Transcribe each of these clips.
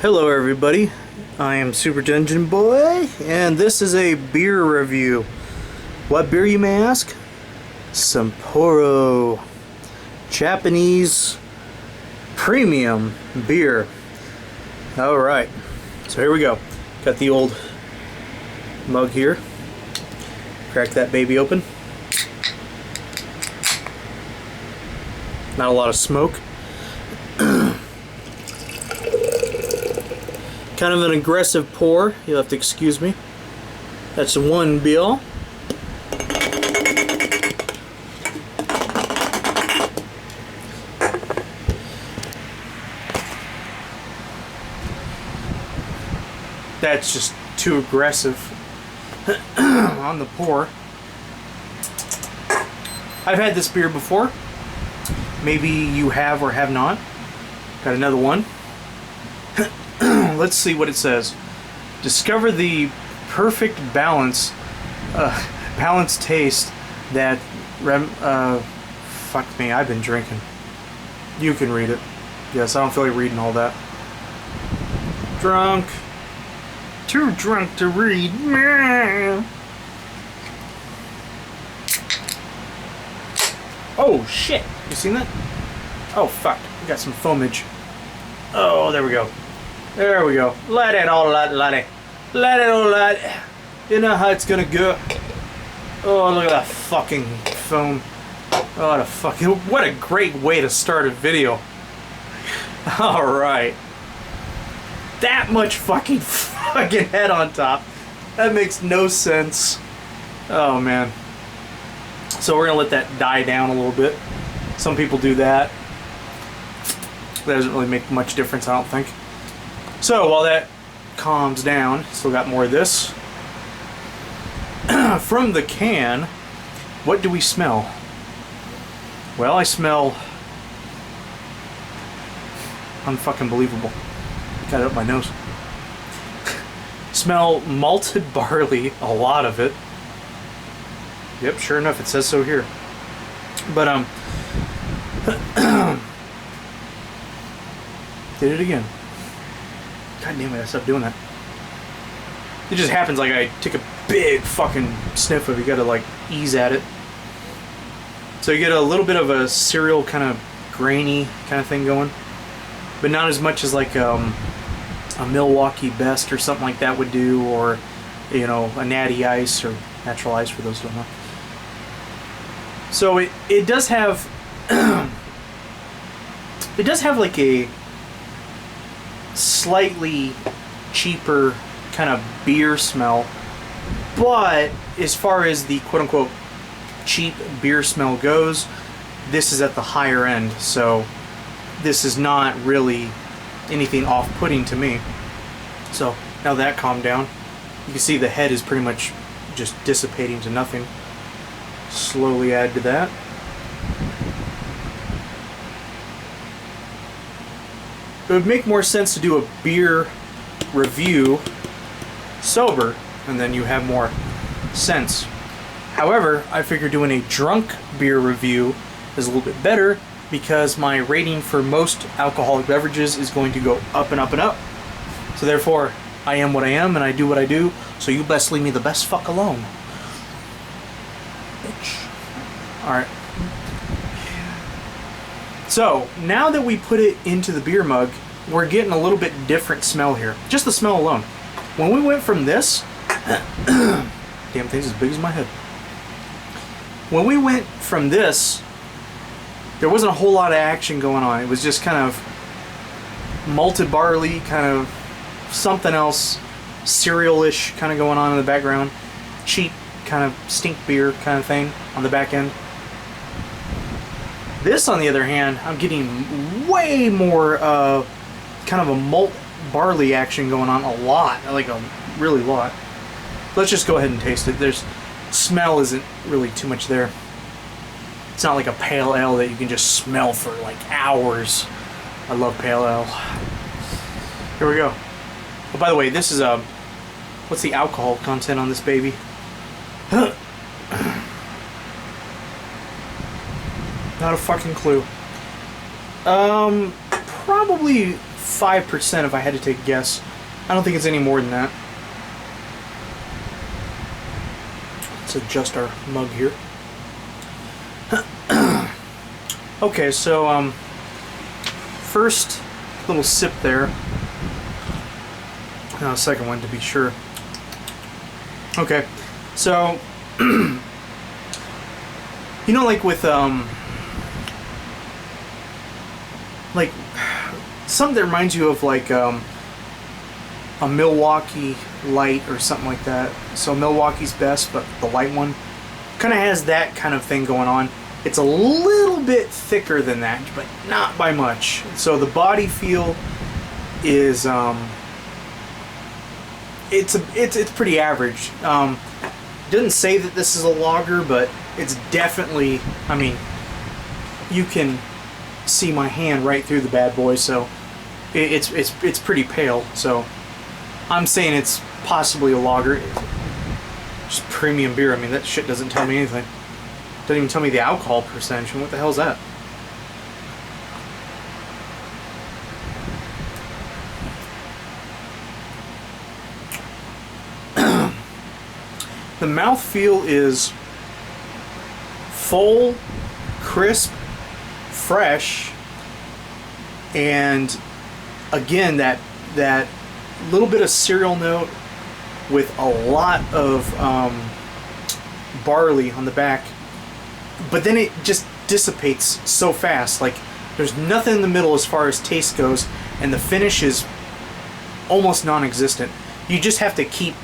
Hello everybody, I am Super Dungeon Boy, and this is a beer review. What beer, you may ask? Sapporo Japanese premium beer. Alright, so here we go. Got the old mug here. Crack that baby open. Not a lot of smoke. Kind of an aggressive pour, you'll have to excuse me. That's one bill. That's just too aggressive on the pour. I've had this beer before. Maybe you have or have not. Got another one. Let's see what it says. Discover the perfect balanced taste that fuck me, I've been drinking. You can read it. Yes, I don't feel like reading all that. Drunk. Too drunk to read. Oh shit! You seen that? Oh fuck! We got some foamage. Oh, there we go. There we go. Let it all out, laddie. Let it all out. You know how it's gonna go. Oh, look at that fucking foam. Oh, the fucking. What a great way to start a video. Alright. That much fucking head on top. That makes no sense. Oh, man. So we're gonna let that die down a little bit. Some people do that. That doesn't really make much difference, I don't think. So while that calms down, still got more of this. From the can, what do we smell? Well, I smell unfucking believable. Got it up my nose. Smell malted barley, a lot of it. Yep, sure enough, it says so here. But did it again. God damn it, I stopped doing that. It just happens like I take a big fucking sniff of it. You gotta like ease at it. So you get a little bit of a cereal kind of grainy kind of thing going. But not as much as like a Milwaukee Best or something like that would do, or you know, a Natty Ice or Natural Ice for those who don't know. So it does have it does have like a slightly cheaper kind of beer smell, but as far as the quote-unquote cheap beer smell goes, this is at the higher end, so this is not really anything off-putting to me. So now that calmed down, you can see the head is pretty much just dissipating to nothing. Slowly add to that. It would make more sense to do a beer review sober, and then you have more sense. However, I figure doing a drunk beer review is a little bit better because my rating for most alcoholic beverages is going to go up and up and up. So therefore, I am what I am and I do what I do, so you best leave me the best fuck alone. Alright. So, now that we put it into the beer mug, we're getting a little bit different smell here. Just the smell alone. When we went from this... damn thing's as big as my head. When we went from this, there wasn't a whole lot of action going on. It was just kind of malted barley, kind of something else, cereal-ish kind of going on in the background. Cheap, kind of stink beer kind of thing on the back end. This, on the other hand, I'm getting way more kind of a malt barley action going on, a lot, like a really lot. Let's just go ahead and taste it. There's smell isn't really too much there. It's not like a pale ale that you can just smell for like hours. I love pale ale. Here we go. Oh, by the way, this is what's the alcohol content on this baby? Not a fucking clue. Probably 5% if I had to take a guess. I don't think it's any more than that. Let's adjust our mug here. Okay, so first little sip there. Second one to be sure. Okay, so you know, like with like something that reminds you of like a Milwaukee Light or something like that. So Milwaukee's Best, but the light one kind of has that kind of thing going on. It's a little bit thicker than that, but not by much. So the body feel is it's pretty average. Doesn't say that this is a lager, but it's definitely, I mean, you can see my hand right through the bad boy, so it's pretty pale. So I'm saying it's possibly a lager. Just premium beer. I mean, that shit doesn't tell me anything. Doesn't even tell me the alcohol percentage. What the hell is that? The mouthfeel is full, crisp, fresh, and again that little bit of cereal note with a lot of barley on the back, but then it just dissipates so fast. Like, there's nothing in the middle as far as taste goes, and the finish is almost non-existent. You just have to keep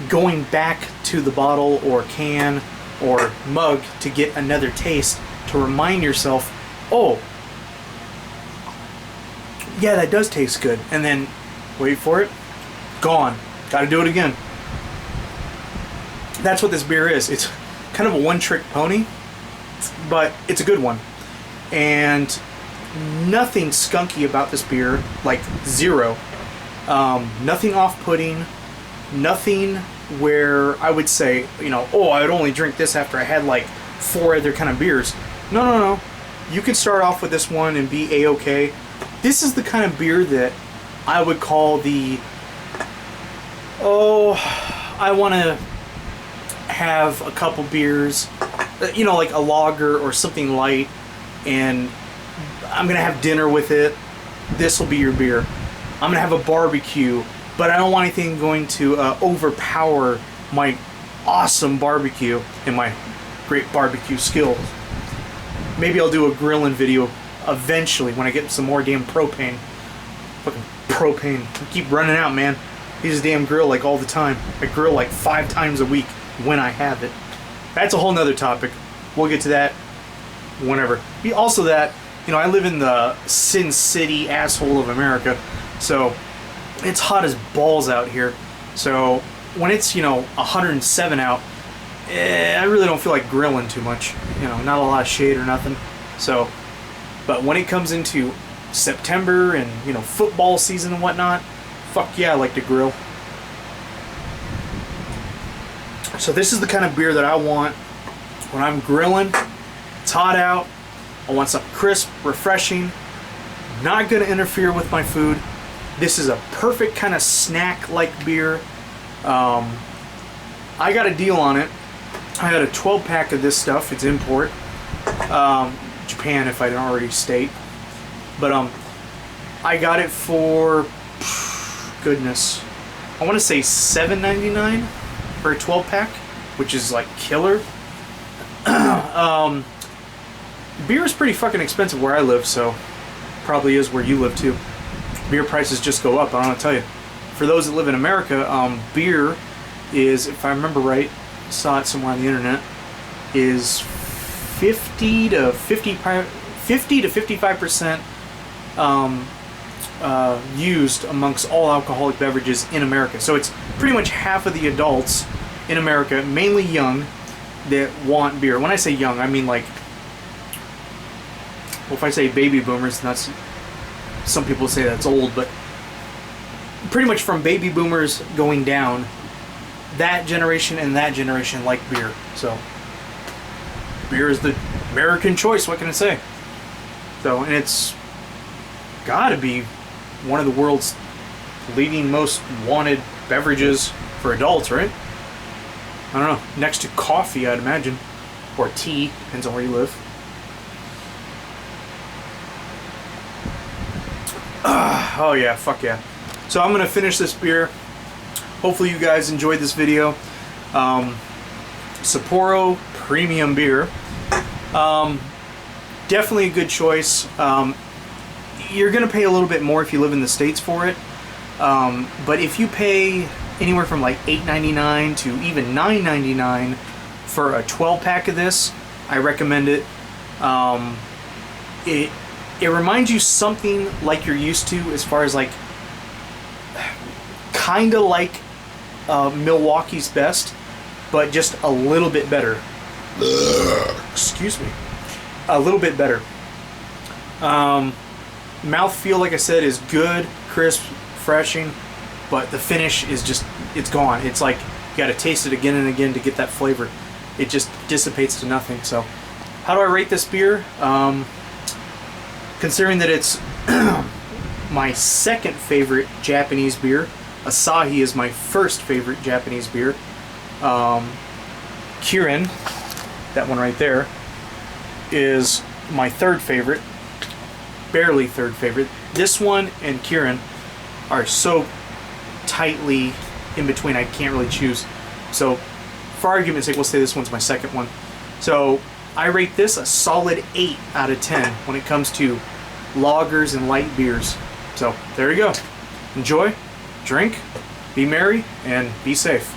going back to the bottle or can or mug to get another taste to remind yourself, oh yeah, that does taste good, and then wait for it, gone, gotta do it again. That's what this beer is. It's kind of a one-trick pony, but it's a good one. And nothing skunky about this beer, like zero. Nothing off-putting, nothing where I would say, you know, oh, I would only drink this after I had like 4 other kind of beers. No. You can start off with this one and be A-okay. This is the kind of beer that I would call the, oh, I want to have a couple beers, you know, like a lager or something light, and I'm going to have dinner with it. This will be your beer. I'm going to have a barbecue, but I don't want anything going to overpower my awesome barbecue and my great barbecue skills. Maybe I'll do a grilling video eventually when I get some more damn propane. Fucking propane. I keep running out, man. I use a damn grill like all the time. I grill like 5 times a week when I have it. That's a whole nother topic. We'll get to that whenever. Also that, you know, I live in the Sin City asshole of America, so it's hot as balls out here. So when it's, you know, 107 out, I really don't feel like grilling too much. You know, not a lot of shade or nothing. So, but when it comes into September and, you know, football season and whatnot, fuck yeah, I like to grill. So this is the kind of beer that I want when I'm grilling. It's hot out. I want something crisp, refreshing, not going to interfere with my food. This is a perfect kind of snack-like beer. I got a deal on it. I got a 12-pack of this stuff. It's import. Japan, if I didn't already state. But I got it for, goodness, I want to say $7.99 for a 12-pack, which is like killer. Beer is pretty fucking expensive where I live, so probably is where you live too. Beer prices just go up, I don't know what to tell you. For those that live in America, beer is, if I remember right, saw it somewhere on the internet, is 50 to 55% used amongst all alcoholic beverages in America. So it's pretty much half of the adults in America, mainly young, that want beer. When I say young, I mean like, well, if I say baby boomers, that's, some people say that's old, but pretty much from baby boomers going down, that generation and that generation like beer. So beer is the American choice, what can I say? So, and it's gotta be one of the world's leading most wanted beverages for adults, right? I don't know. Next to coffee, I'd imagine. Or tea, depends on where you live. Oh yeah, fuck yeah. So I'm gonna finish this beer. Hopefully you guys enjoyed this video. Sapporo premium beer. Definitely a good choice. You're gonna pay a little bit more if you live in the States for it. But if you pay anywhere from like $8.99 to even $9.99 for a 12-pack of this, I recommend it. It reminds you something like you're used to, as far as like kind of like Milwaukee's Best, but just a little bit better. Excuse me. A little bit better. Mouthfeel, like I said, is good, crisp, refreshing, but the finish is just, it's gone. It's like you gotta taste it again and again to get that flavor. It just dissipates to nothing. So how do I rate this beer? Considering that it's my second favorite Japanese beer, Asahi is my first favorite Japanese beer. Kirin, that one right there, is my third favorite, barely third favorite. This one and Kirin are so tightly in between I can't really choose. So for argument's sake, we'll say this one's my second one. So I rate this a solid 8 out of 10 when it comes to lagers and light beers. So there you go. Enjoy, drink, be merry, and be safe.